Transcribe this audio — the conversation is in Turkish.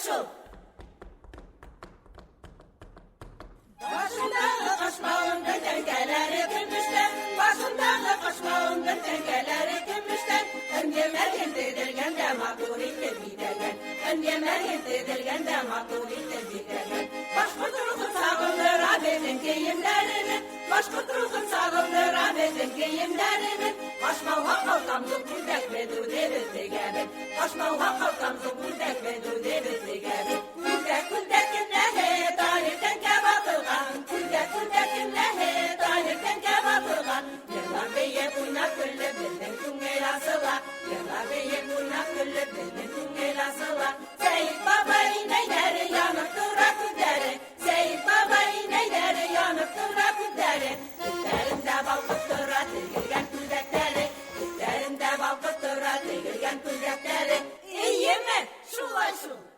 şul. Başımda kaşmağımda dengeleri gümüşten, başımda kaşmağımda dengeleri gümüşten. Önyemer yendirgen de maturite bidegen, önyemer yendirgen de maturite bidegen. Başkuturukun sağıldır abetin giyimlerini, başkuturukun sağıldır abetin giyimlerini. Başmavha kalkamzı buldek ve dudevil digebin, başmavha kalkamzı buldek ve dudevil digebin. Kuldek kuldekin nehe tarihten kebatılgan, kuldek kuldekin nehe tarihten kebatılgan. Yıllar beye buna küllü bildin tungel asıla, yıllar beye buna küllü bildin tungel asıla. Seyit baba ineyleri yanıp dura külderi, Seyit baba ineyleri yanıp dura külderi. Kütlerinde balkıttıra dikilgen küldekleri, kütlerinde balkıttıra dikilgen küldekleri. İyi mi? Şulay şul.